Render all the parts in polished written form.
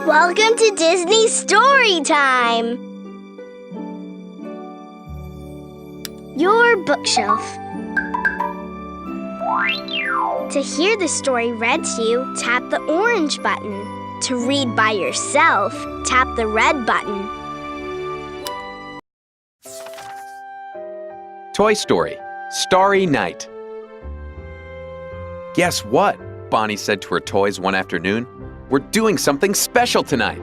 Welcome to Disney Storytime! Your bookshelf. To hear the story read to you, tap the orange button. To read by yourself, tap the red button. Toy Story, Starry Night. Guess what? Bonnie said to her toys one afternoon. We're doing something special tonight.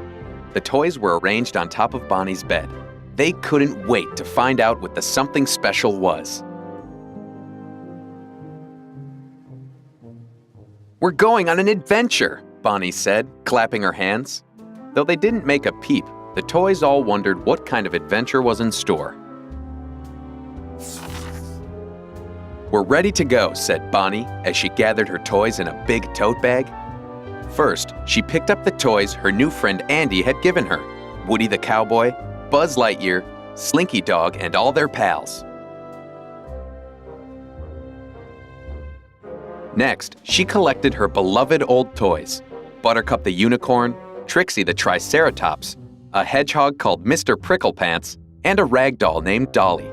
The toys were arranged on top of Bonnie's bed. They couldn't wait to find out what the something special was. We're going on an adventure, Bonnie said, clapping her hands. Though they didn't make a peep, the toys all wondered what kind of adventure was in store. We're ready to go, said Bonnie as she gathered her toys in a big tote bag. First, she picked up the toys her new friend Andy had given her: Woody the Cowboy, Buzz Lightyear, Slinky Dog, and all their pals. Next, she collected her beloved old toys: Buttercup the Unicorn, Trixie the Triceratops, a hedgehog called Mr. Pricklepants, and a rag doll named Dolly.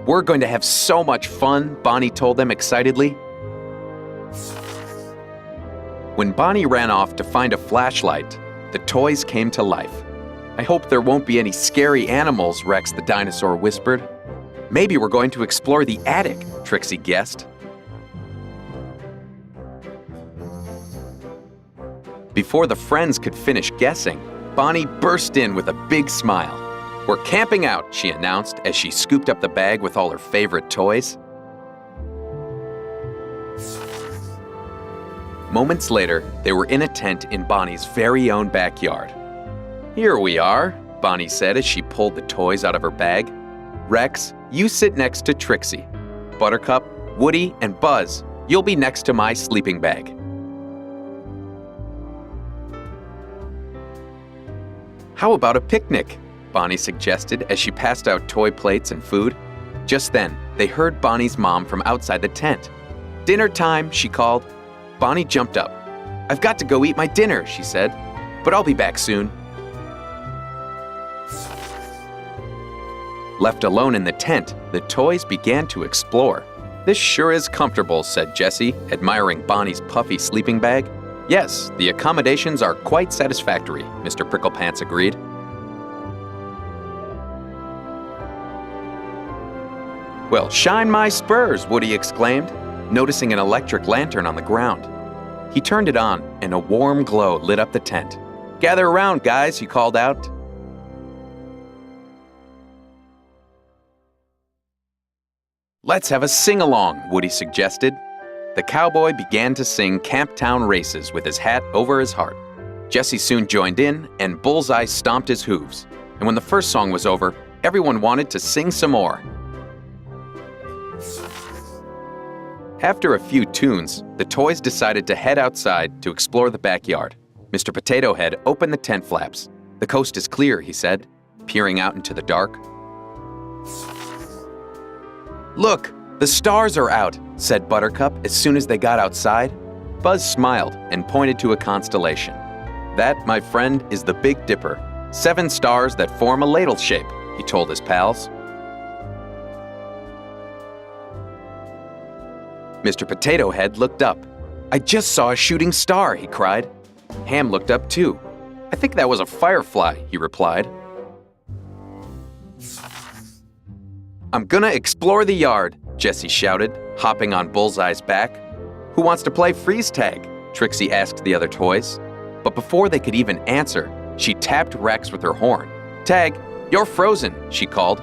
We're going to have so much fun, Bonnie told them excitedly. When Bonnie ran off to find a flashlight, the toys came to life. I hope there won't be any scary animals, Rex the dinosaur whispered. Maybe we're going to explore the attic, Trixie guessed. Before the friends could finish guessing, Bonnie burst in with a big smile. We're camping out, she announced as she scooped up the bag with all her favorite toys. Moments later, they were in a tent in Bonnie's very own backyard. Here we are, Bonnie said as she pulled the toys out of her bag. Rex, you sit next to Trixie. Buttercup, Woody, and Buzz, you'll be next to my sleeping bag. How about a picnic? Bonnie suggested as she passed out toy plates and food. Just then, they heard Bonnie's mom from outside the tent. Dinner time, she called. Bonnie jumped up. I've got to go eat my dinner, she said, but I'll be back soon. Left alone in the tent, the toys began to explore. This sure is comfortable, said Jessie, admiring Bonnie's puffy sleeping bag. Yes, the accommodations are quite satisfactory, Mr. Pricklepants agreed. Well, shine my spurs, Woody exclaimed, noticing an electric lantern on the ground. He turned it on, and a warm glow lit up the tent. Gather around, guys, he called out. Let's have a sing-along, Woody suggested. The cowboy began to sing Camptown Races with his hat over his heart. Jessie soon joined in, and Bullseye stomped his hooves. And when the first song was over, everyone wanted to sing some more. After a few tunes, the toys decided to head outside to explore the backyard. Mr. Potato Head opened the tent flaps. The coast is clear, he said, peering out into the dark. Look, the stars are out, said Buttercup as soon as they got outside. Buzz smiled and pointed to a constellation. That, my friend, is the Big Dipper. 7 stars that form a ladle shape, he told his pals. Mr. Potato Head looked up. I just saw a shooting star, he cried. Ham looked up too. I think that was a firefly, he replied. I'm gonna explore the yard, Jessie shouted, hopping on Bullseye's back. Who wants to play freeze tag? Trixie asked the other toys. But before they could even answer, she tapped Rex with her horn. Tag, you're frozen, she called.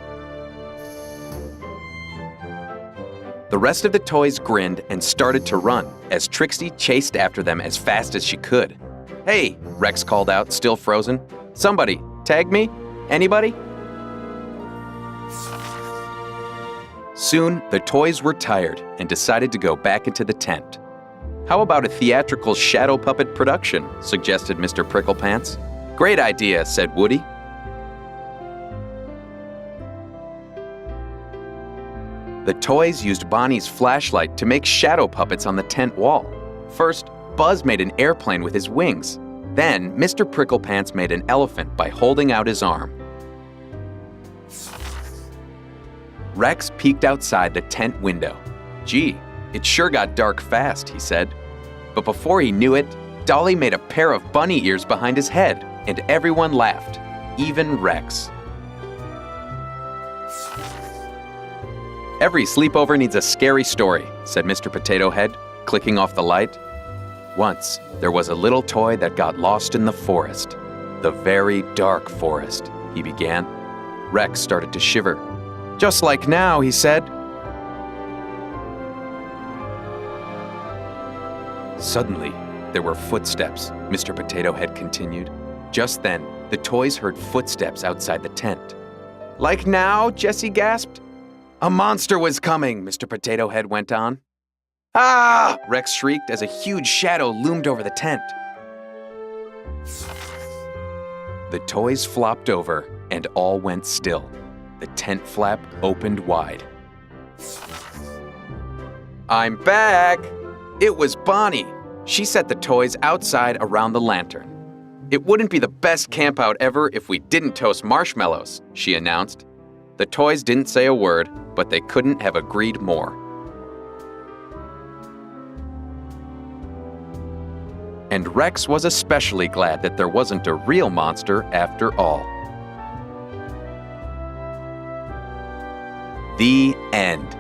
The rest of the toys grinned and started to run as Trixie chased after them as fast as she could. Hey, Rex called out, still frozen. Somebody, tag me? Anybody? Soon, the toys were tired and decided to go back into the tent. How about a theatrical shadow puppet production, suggested Mr. Pricklepants. Great idea, said Woody. The toys used Bonnie's flashlight to make shadow puppets on the tent wall. First, Buzz made an airplane with his wings. Then, Mr. Pricklepants made an elephant by holding out his arm. Rex peeked outside the tent window. Gee, it sure got dark fast, he said. But before he knew it, Dolly made a pair of bunny ears behind his head, and everyone laughed, even Rex. Every sleepover needs a scary story, said Mr. Potato Head, clicking off the light. Once, there was a little toy that got lost in the forest. The very dark forest, he began. Rex started to shiver. Just like now, he said. Suddenly, there were footsteps, Mr. Potato Head continued. Just then, the toys heard footsteps outside the tent. Like now? Jessie gasped. A monster was coming, Mr. Potato Head went on. Ah! Rex shrieked as a huge shadow loomed over the tent. The toys flopped over and all went still. The tent flap opened wide. I'm back! It was Bonnie. She set the toys outside around the lantern. It wouldn't be the best campout ever if we didn't toast marshmallows, she announced. The toys didn't say a word, but they couldn't have agreed more. And Rex was especially glad that there wasn't a real monster after all. The end.